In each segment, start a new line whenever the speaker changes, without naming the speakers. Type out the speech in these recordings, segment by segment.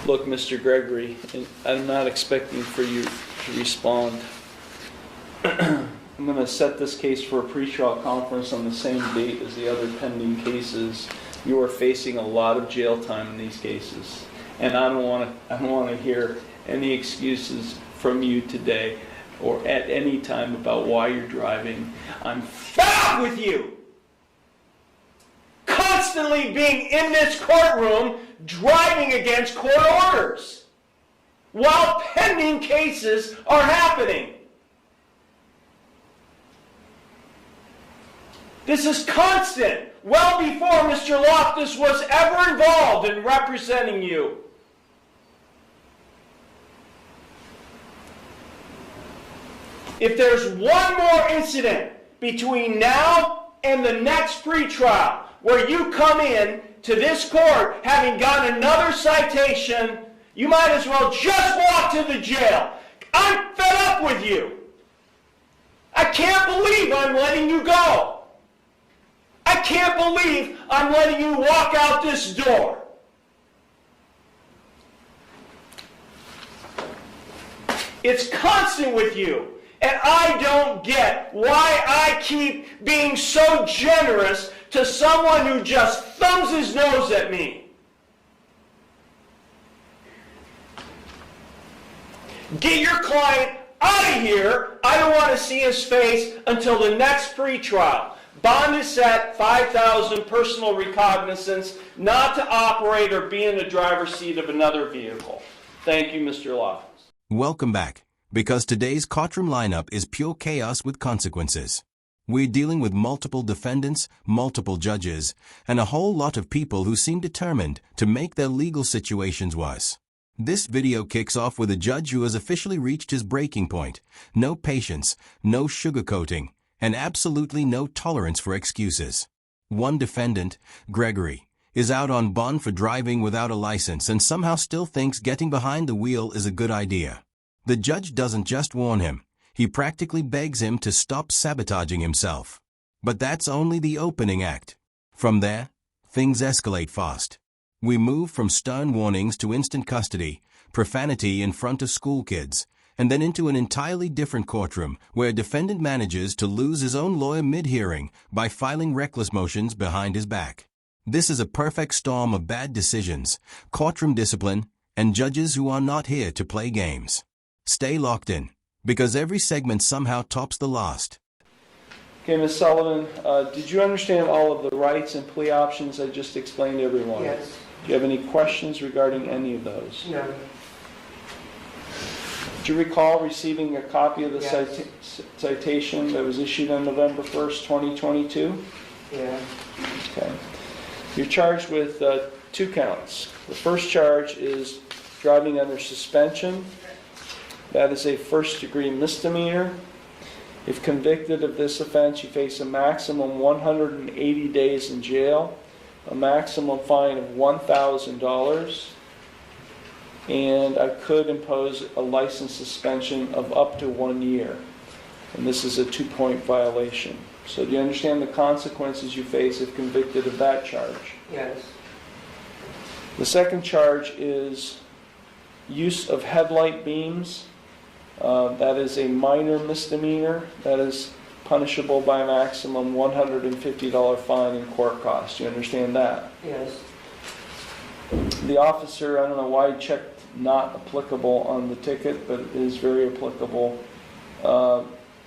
Look, Mr. Gregory, I'm not expecting for you to respond. I'm going to set this case for a pretrial conference on the same date as the other pending cases. You are facing a lot of jail time in these cases, and I don't want to hear any excuses from you today or at any time about why you're driving. I'm fed up with you constantly being in this courtroom driving against court orders while pending cases are happening. This is constant, well before Mr. Loftus was ever involved in representing you. If there's one more incident between now and the next pretrial where you come in to this court having gotten another citation, you might as well just walk to the jail. I'm fed up with you. I can't believe I'm letting you go. I can't believe I'm letting you walk out this door. It's constant with you. And I don't get why I keep being so generous to someone who just thumbs his nose at me. Get your client out of here. I don't want to see his face until the next pretrial. Bond is set, $5,000, personal recognizance, not to operate or be in the driver's seat of another vehicle. Thank you, Mr. Loftus.
Welcome back, because today's courtroom lineup is pure chaos with consequences. We're dealing with multiple defendants, multiple judges, and a whole lot of people who seem determined to make their legal situations worse. This video kicks off with a judge who has officially reached his breaking point. No patience, no sugarcoating, and absolutely no tolerance for excuses. One defendant, Gregory, is out on bond for driving without a license and somehow still thinks getting behind the wheel is a good idea. The judge doesn't just warn him, he practically begs him to stop sabotaging himself. But that's only the opening act. From there, things escalate fast. We move from stern warnings to instant custody, profanity in front of school kids, and then into an entirely different courtroom where a defendant manages to lose his own lawyer mid-hearing by filing reckless motions behind his back. This is a perfect storm of bad decisions, courtroom discipline, and judges who are not here to play games. Stay locked in, because every segment somehow tops the last.
Okay, Ms. Sullivan, did you understand all of the rights and plea options I just explained to everyone?
Yes.
Do you have any questions regarding any of those?
No.
Do you recall receiving a copy of the
Yes.
citation that was issued on November 1st, 2022?
Yeah.
Okay. You're charged with 2 counts. The first charge is driving under suspension. That is a first-degree misdemeanor. If convicted of this offense, you face a maximum 180 days in jail, a maximum fine of $1,000, and I could impose a license suspension of up to 1 year. And this is a 2-point violation. So do you understand the consequences you face if convicted of that charge?
Yes.
The second charge is use of headlight beams. That is a minor misdemeanor. That is punishable by a maximum $150 fine and court costs. Do you understand that?
Yes.
The officer, I don't know why he checked not applicable on the ticket, but it is very applicable.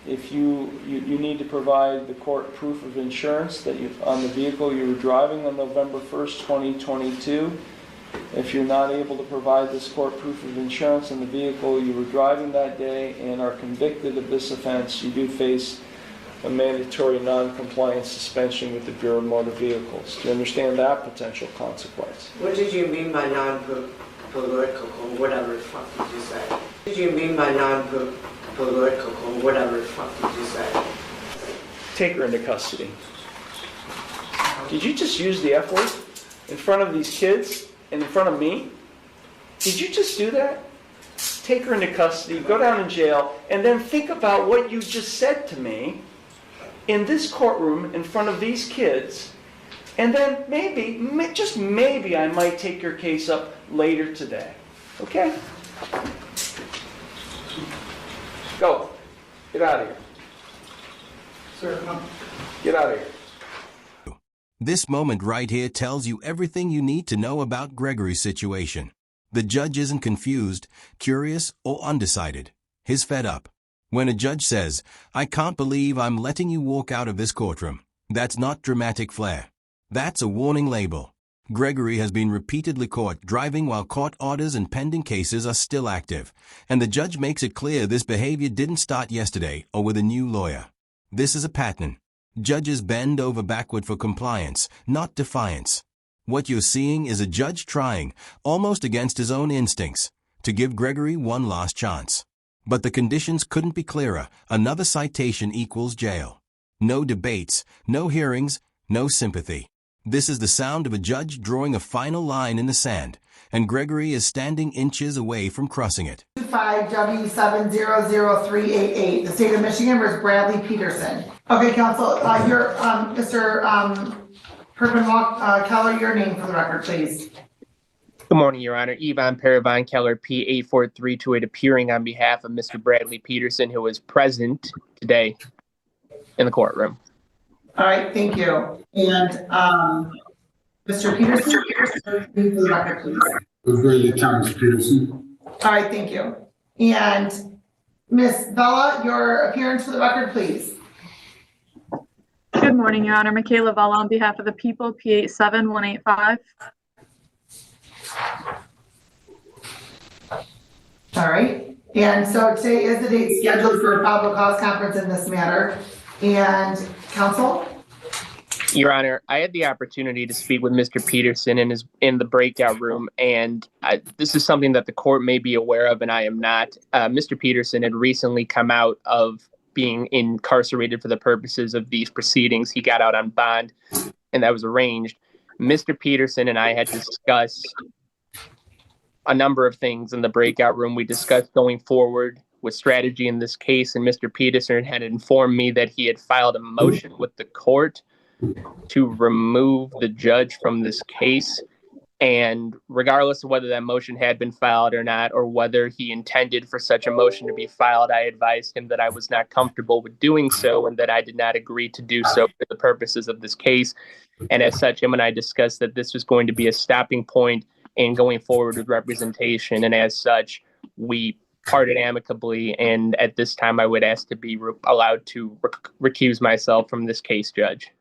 If you need to provide the court proof of insurance that on the vehicle you were driving on November 1st, 2022. If you're not able to provide this court proof of insurance on the vehicle you were driving that day and are convicted of this offense, you do face a mandatory non-compliance suspension with the Bureau of Motor Vehicles. Do you understand that potential consequence?
What did you mean by non-political, whatever the fuck did you say? What did you mean by non-political, whatever the fuck did you say?
Take her into custody. Did you just use the F word in front of these kids and in front of me? Did you just do that? Take her into custody, go down in jail, and then think about what you just said to me in this courtroom in front of these kids, and then maybe, just maybe, I might take your case up later today. Okay. Go. Get out of here.
Sir, come.
Get out of here.
This moment right here tells you everything you need to know about Gregory's situation. The judge isn't confused, curious, or undecided. He's fed up. When a judge says, "I can't believe I'm letting you walk out of this courtroom," that's not dramatic flair. That's a warning label. Gregory has been repeatedly caught driving while court orders and pending cases are still active, and the judge makes it clear this behavior didn't start yesterday or with a new lawyer. This is a pattern. Judges bend over backward for compliance, not defiance. What you're seeing is a judge trying, almost against his own instincts, to give Gregory one last chance. But the conditions couldn't be clearer. Another citation equals jail. No debates, no hearings, no sympathy. This is the sound of a judge drawing a final line in the sand, and Gregory is standing inches away from crossing it.
25W700388, the state of Michigan versus Bradley Peterson. Okay, counsel, you're Mr. Herman Keller, your name for the record, please.
Good morning, Your Honor. Yvonne Parabon Keller, P84328, appearing on behalf of Mr. Bradley Peterson, who is present today in the courtroom.
All right, thank you. And Mr. Peterson, name for the record, please.
Gregory Thomas Peterson.
All right, thank you. And Ms. Bella, your appearance for the record, please.
Good morning, Your Honor. Michaela Vella on behalf of the people, P87185.
All right. And so today is the date scheduled for a probable cause conference in this matter. And counsel?
Your Honor, I had the opportunity to speak with Mr. Peterson in the breakout room, and this is something that the court may be aware of, and I am not. Mr. Peterson had recently come out of being incarcerated for the purposes of these proceedings. He got out on bond, and that was arranged. Mr. Peterson and I had discussed a number of things in the breakout room. We discussed going forward with strategy in this case, and Mr. Peterson had informed me that he had filed a motion with the court to remove the judge from this case. And regardless of whether that motion had been filed or not, or whether he intended for such a motion to be filed, I advised him that I was not comfortable with doing so and that I did not agree to do so for the purposes of this case. And as such, him and I discussed that this was going to be a stopping point in going forward with representation. And as such, we parted amicably. And at this time, I would ask to be allowed to recuse myself from this case, Judge.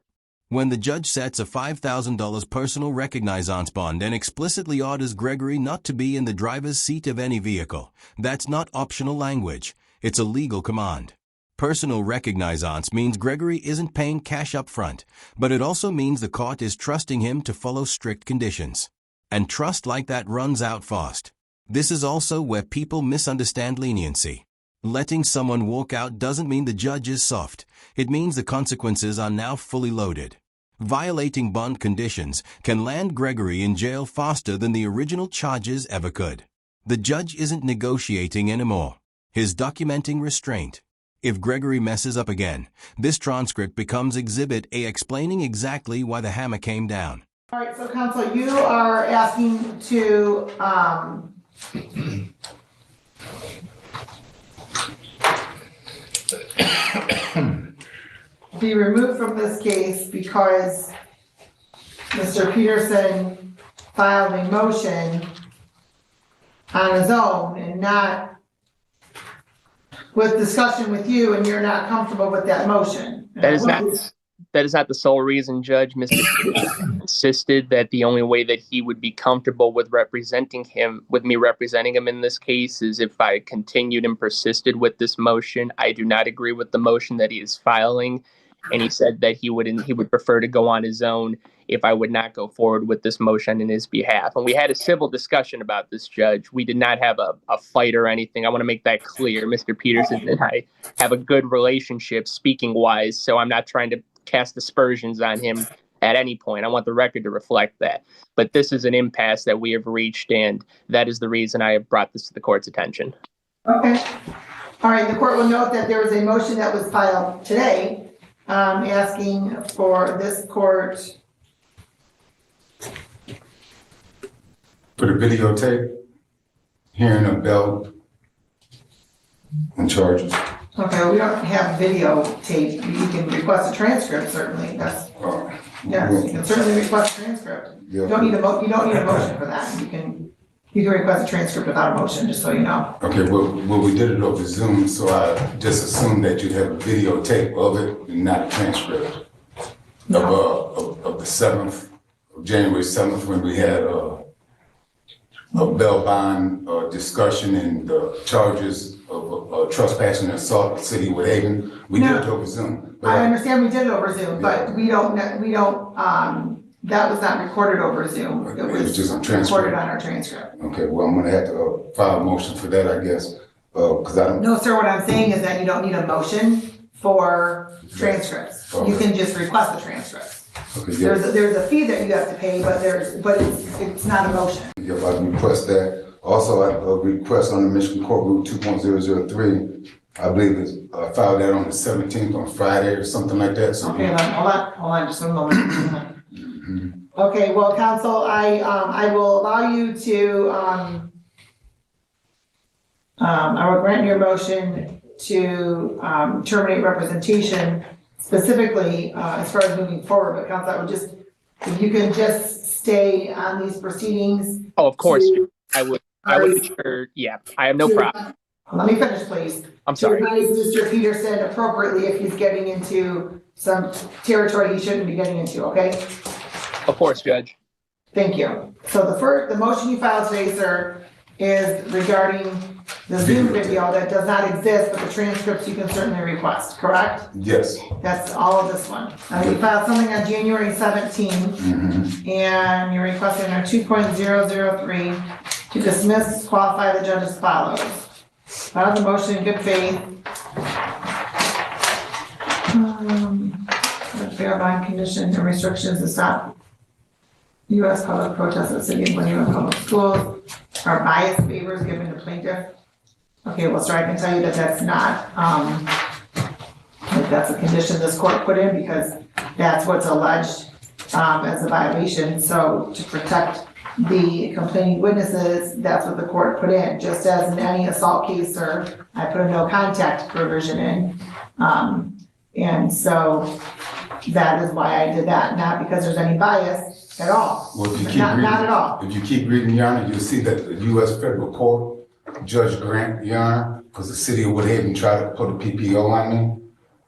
When the judge sets a $5,000 personal recognizance bond and explicitly orders Gregory not to be in the driver's seat of any vehicle, that's not optional language. It's a legal command. Personal recognizance means Gregory isn't paying cash up front, but it also means the court is trusting him to follow strict conditions. And trust like that runs out fast. This is also where people misunderstand leniency. Letting someone walk out doesn't mean the judge is soft. It means the consequences are now fully loaded. Violating bond conditions can land Gregory in jail faster than the original charges ever could. The judge isn't negotiating anymore. He's documenting restraint. If Gregory messes up again, this transcript becomes Exhibit A, explaining exactly why the hammer came down.
All right, so counsel, you are asking to be removed from this case because Mr. Peterson filed a motion on his own and not with discussion with you, and you're not comfortable with that motion.
That is not the sole reason, Judge. Mr. Peterson insisted that the only way that he would be comfortable with me representing him in this case, is if I continued and persisted with this motion. I do not agree with the motion that he is filing, and he said that he would prefer to go on his own if I would not go forward with this motion in his behalf. And we had a civil discussion about this, Judge. We did not have a fight or anything. I want to make that clear. Mr. Peterson and I have a good relationship, speaking-wise, so I'm not trying to cast aspersions on him at any point. I want the record to reflect that. But this is an impasse that we have reached, and that is the reason I have brought this to the court's attention.
Okay. All right, the court will note that there was a motion that was filed today asking for this court
For the videotape? hearing a bell and charges.
Okay, well, we don't have videotape. You can request a transcript, certainly. That's, yes, you can certainly request a transcript.
Yeah.
You don't need a motion for that. You can request a transcript without a motion, just so you know.
Okay, well, we did it over Zoom, so I just assumed that you'd have a videotape of it and not a transcript of the 7th, of January 7th, when we had a bail bond discussion and the charges of trespassing and assault in the city of Woodhaven. We did it over Zoom.
I understand we did it over Zoom, but we don't, that was not recorded over Zoom. It was
just a
recorded on our transcript.
Okay, well, I'm gonna have to file a motion for that, I guess, because I don't.
No, sir, what I'm saying is that you don't need a motion for transcripts.
Okay.
You can just request the transcripts.
Okay, yeah.
There's a fee that you have to pay, but it's not a motion.
Yeah, I request that. Also, I request on the Michigan Court Rule 2.003. I believe it's filed that on the 17th on Friday or something like that. So
Okay, hold on, just one moment. Okay, well, counsel, I will allow you to, I will grant your motion to terminate representation specifically as far as moving forward, but counsel, I would just, if you can just stay on these proceedings.
Oh, of course, I would ensure, yeah, I have no problem.
Let me finish, please.
I'm sorry.
To advise Mr. Peterson appropriately if he's getting into some territory he shouldn't be getting into, okay?
Of course, Judge.
Thank you. So the motion you filed today, sir, is regarding the Zoom video that does not exist, but the transcripts you can certainly request, correct?
yes.
That's all of this one. You filed something on January 17, and you're requesting under 2.003 to dismiss, qualify the judge as follows. File the motion in good faith. Fair bond conditions and restrictions to stop U.S. public protests at the city of Woodhaven public schools are biased favors given to plaintiff. Okay, well, sir, I can tell you that that's not, that's a condition this court put in because that's what's alleged as a violation. So to protect the complaining witnesses, that's what the court put in. Just as in any assault case, sir, I put a no contact provision in. And so that is why I did that, not because there's any bias at all.
Well, if you keep
not,
reading,
not at all.
If you keep reading, Your Honor, you'll see that the U.S. Federal Court, Judge Grant, Your Honor, because the city of Woodhaven tried to put a PPO on me,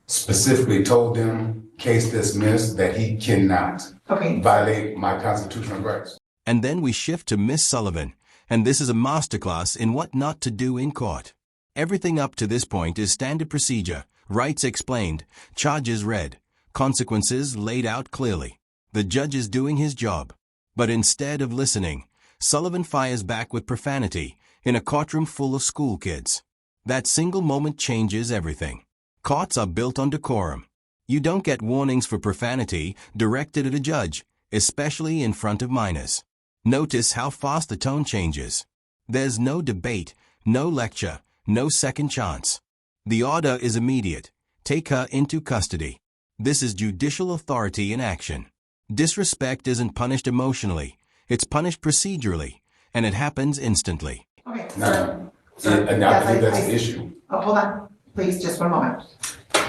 specifically told them, case dismissed, that he cannot violate my constitutional rights.
And then we shift to Miss Sullivan, and this is a masterclass in what not to do in court. Everything up to this point is standard procedure, rights explained, charges read, consequences laid out clearly. The judge is doing his job. But instead of listening, Sullivan fires back with profanity in a courtroom full of school kids. That single moment changes everything. Courts are built on decorum. You don't get warnings for profanity directed at a judge, especially in front of minors. Notice how fast the tone changes. There's no debate, no lecture, no second chance. The order is immediate. Take her into custody. This is judicial authority in action. Disrespect isn't punished emotionally. It's punished procedurally, and it happens instantly.
Okay,
Now,
sir.
and I think that's the issue.
Oh, hold on, please, just one moment.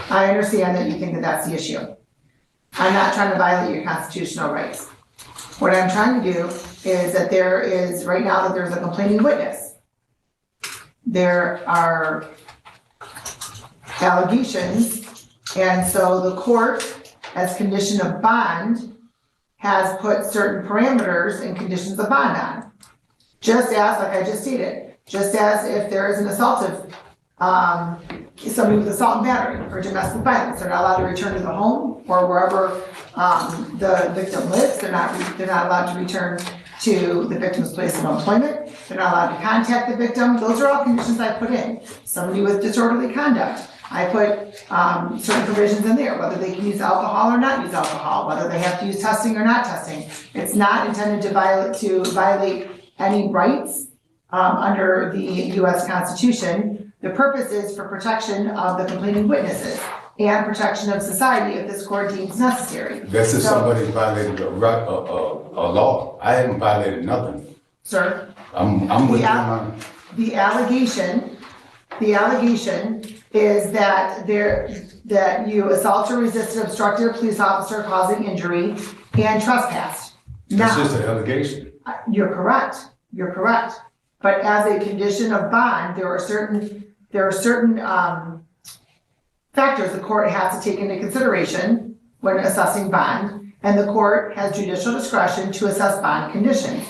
I understand that you think that that's the issue. I'm not trying to violate your constitutional rights. What I'm trying to do is that there is, right now, that there's a complaining witness. There are allegations, and so the court, as condition of bond, has put certain parameters and conditions of bond on. Just as, like I just stated, just as if there is an assaultive, somebody with assault and battery or domestic violence, they're not allowed to return to the home or wherever the victim lives. They're not allowed to return to the victim's place of employment. They're not allowed to contact the victim. Those are all conditions I put in. Somebody with disorderly conduct, I put certain provisions in there, whether they can use alcohol or not use alcohol, whether they have to use testing or not testing. It's not intended to violate any rights under the U.S. Constitution. The purpose is for protection of the complaining witnesses and protection of society if this court deems necessary.
That's if somebody violated a law. I haven't violated nothing.
Sir?
I'm with you, man.
the allegation is that you assault or resist an obstructed police officer causing injury and trespassed.
That's
Now,
just an allegation.
you're correct. But as a condition of bond, there are certain factors the court has to take into consideration when assessing bond, and the court has judicial discretion to assess bond conditions.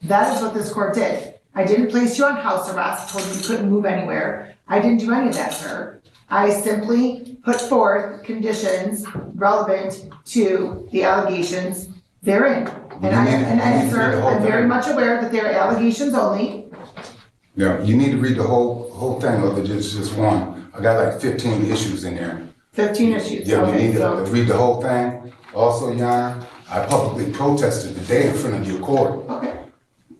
That is what this court did. I didn't place you on house arrest, told you you couldn't move anywhere. I didn't do any of that, sir. I simply put forth conditions relevant to the allegations therein. And sir, I'm very much aware that they're allegations only.
Yeah, you need to read the whole thing of it, just one. I got like 15 issues in there.
15 issues.
Yeah, you
Okay,
need to read the whole thing. Also, Your Honor, I publicly protested today in front of your court.
Okay.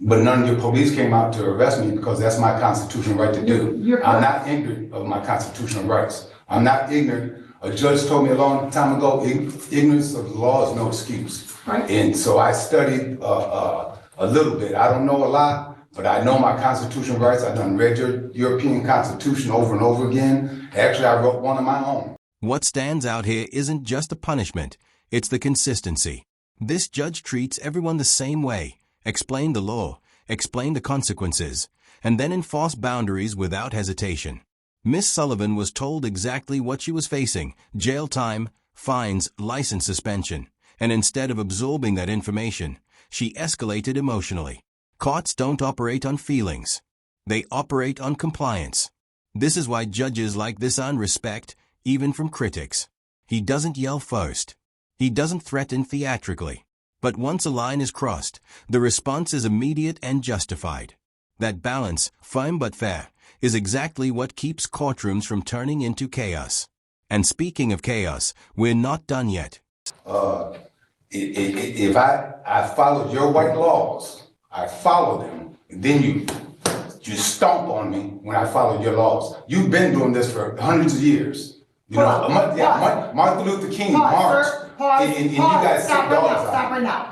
But none of your police came out to arrest me because that's my constitutional right to do.
You're
I'm not ignorant of my constitutional rights. I'm not ignorant. A judge told me a long time ago, ignorance of the law is no excuse.
Right.
And so I studied a little bit. I don't know a lot, but I know my constitutional rights. I've done read your European Constitution over and over again. Actually, I wrote one of my own.
What stands out here isn't just the punishment, it's the consistency. This judge treats everyone the same way, explain the law, explain the consequences, and then enforce boundaries without hesitation. Miss Sullivan was told exactly what she was facing: jail time, fines, license suspension. And instead of absorbing that information, she escalated emotionally. Courts don't operate on feelings. They operate on compliance. This is why judges like this earn respect, even from critics. He doesn't yell first. He doesn't threaten theatrically. But once a line is crossed, the response is immediate and justified. That balance, firm but fair, is exactly what keeps courtrooms from turning into chaos. And speaking of chaos, we're not done yet.
If I followed your white laws, I follow them, and then you stomp on me when I followed your laws. You've been doing this for hundreds of years. You know, Martin Luther King marched, and you guys
Stop
took
right
dogs
now, stop
out.
right now.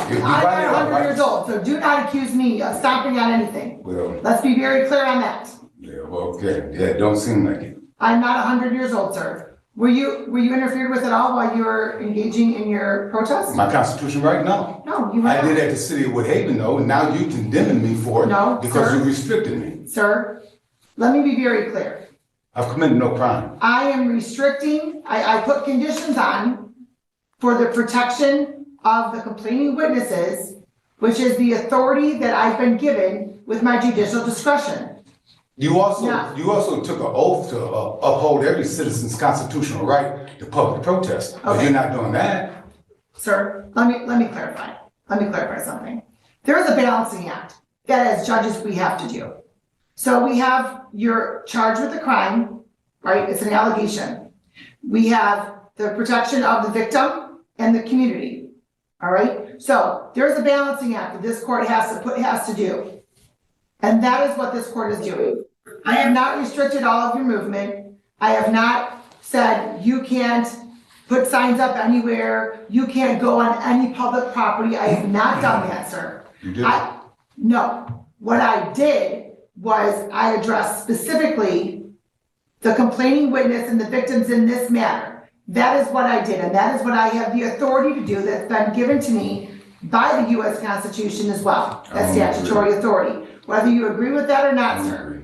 You're
I'm
violating
not
our
100 years
rights.
old, so do not accuse me of stomping on anything.
Well,
Let's be very clear on that.
yeah, well, okay. Yeah, it don't seem like it.
I'm not 100 years old, sir. Were you interfered with at all while you were engaging in your protest?
My constitutional right? No.
No, you were
I
not.
did at the city of Woodhaven, though, and now you condemning me for it
No,
because
sir.
you restricted me.
Sir, let me be very clear.
I've committed no crime.
I am restricting, I put conditions on for the protection of the complaining witnesses, which is the authority that I've been given with my judicial discretion.
You also
Yeah.
took an oath to uphold every citizen's constitutional right to public protest, but
Okay.
you're not doing that.
Sir, let me clarify. Let me clarify something. There is a balancing act that as judges we have to do. So we have you're charged with a crime, right? It's an allegation. We have the protection of the victim and the community. All right? So there's a balancing act that this court has to do. And that is what this court is doing. I have not restricted all of your movement. I have not said you can't put signs up anywhere. You can't go on any public property. I have not done that, sir.
You did.
No. What I did was I addressed specifically the complaining witness and the victims in this matter. That is what I did, and that is what I have the authority to do that's been given to me by the U.S. Constitution as well. That's statutory authority. Whether you agree with that or not, sir.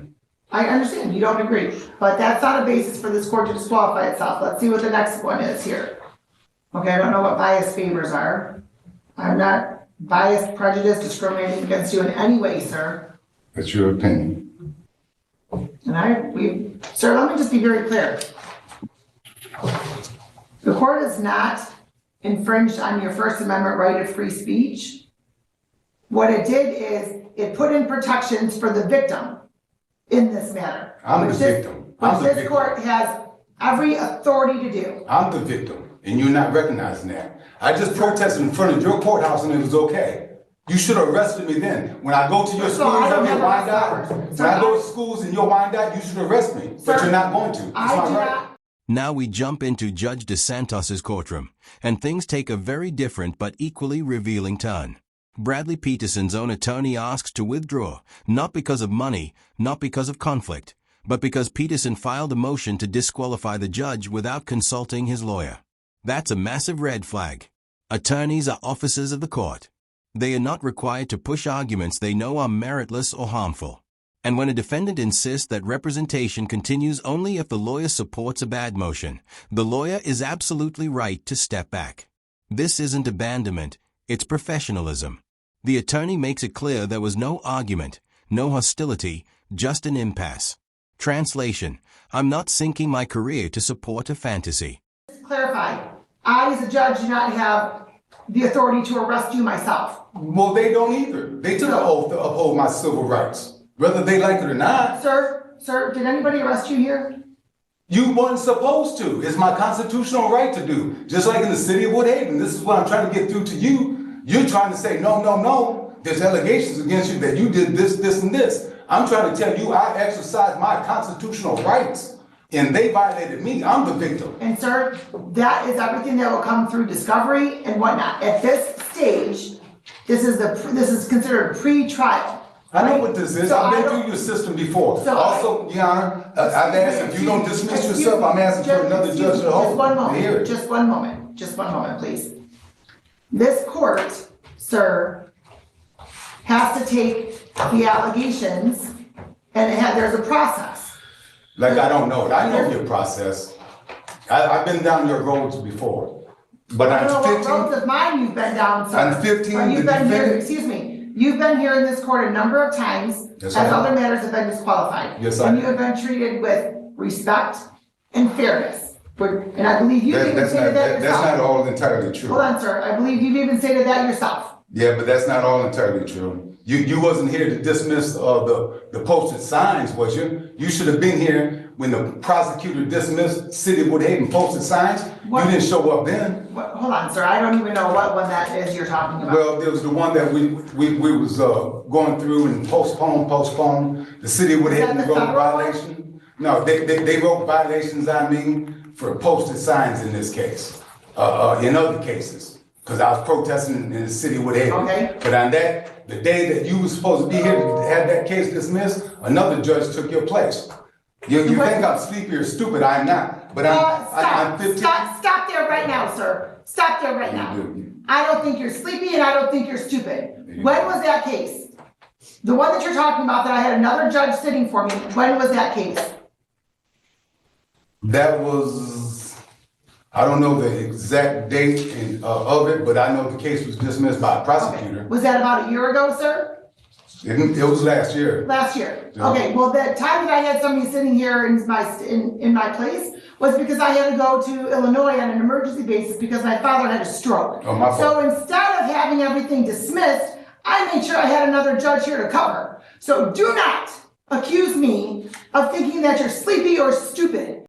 I understand you don't agree, but that's not a basis for this court to disqualify itself. Let's see what the next one is here. Okay, I don't know what bias favors are. I'm not biased, prejudiced, discriminating against you in any way, sir.
That's your opinion.
And sir, let me just be very clear. The court has not infringed on your First Amendment right of free speech. What it did is it put in protections for the victim in this matter.
I'm the victim.
Which this court has every authority to do.
I'm the victim, and you're not recognizing that. I just protested in front of your courthouse, and it was okay. You should have arrested me then. When I go to your schools and your wind out, when I go to schools and your wind out, you should arrest me. But you're not going to. It's not right.
Now we jump into Judge DeSantos' courtroom, and things take a very different but equally revealing turn. Bradley Peterson's own attorney asks to withdraw, not because of money, not because of conflict, but because Peterson filed a motion to disqualify the judge without consulting his lawyer. That's a massive red flag. Attorneys are officers of the court. They are not required to push arguments they know are meritless or harmful. And when a defendant insists that representation continues only if the lawyer supports a bad motion, the lawyer is absolutely right to step back. This isn't abandonment, it's professionalism. The attorney makes it clear there was no argument, no hostility, just an impasse. Translation: I'm not sinking my career to support a fantasy.
Clarify, I as a judge do not have the authority to arrest you myself.
Well, they don't either. They took an oath to uphold my civil rights, whether they like it or not.
Sir, did anybody arrest you here?
You weren't supposed to. It's my constitutional right to do. Just like in the city of Woodhaven. This is what I'm trying to get through to you. You're trying to say, no. There's allegations against you that you did this, and this. I'm trying to tell you I exercised my constitutional rights, and they violated me. I'm the victim.
And sir, that is everything that will come through discovery and whatnot. At this stage, this is considered pre-trial.
I know what this is.
So
I've been through your system before.
So
also, Your Honor, I've asked if you don't dismiss yourself, I'm asking for another judge to hold.
Just one moment, please. This court, sir, has to take the allegations and there's a process.
Like I don't know it. I know your process. I've been down your roads before. But
I don't know
I'm
what
15.
roads of mine you've been down, sir.
I'm 15.
Or you've been here, excuse me. You've been here in this court a number of times
Yes,
as
I have.
other matters have been disqualified.
Yes, I
And you
have.
have been treated with respect and fairness. And I believe you've even stated that
That's not
yourself.
all entirely true.
Hold on, sir. I believe you've even stated that yourself.
Yeah, but that's not all entirely true. You wasn't here to dismiss the posted signs, was you? You should have been here when the prosecutor dismissed City of Woodhaven posted signs.
What?
You didn't show up then.
Hold on, sir. I don't even know what one that is you're talking about.
Well, there was the one that we was going through and postponed. The City of Woodhaven
the
wrote
federal one?
violation. No, they wrote violations on me for posted signs in this case. In other cases. Because I was protesting in the City of Woodhaven.
Okay.
But on the day that you were supposed to be here to have that case dismissed, another judge took your place. You think I'm sleepy or stupid? I'm not. But I'm 15.
Stop there right now, sir. Stop there right now. I don't think you're sleepy and I don't think you're stupid. When was that case? The one that you're talking about that I had another judge sitting for me, when was that case?
That was, I don't know the exact date of it, but I know the case was dismissed by a prosecutor.
Okay. Was that about a year ago, sir?
It was last year.
Last year.
Yeah.
Okay, well, the time that I had somebody sitting here in my place was because I had to go to Illinois on an emergency basis because my father had a stroke.
Oh, my fault.
So instead of having everything dismissed, I made sure I had another judge here to cover. So do not accuse me of thinking that you're sleepy or stupid.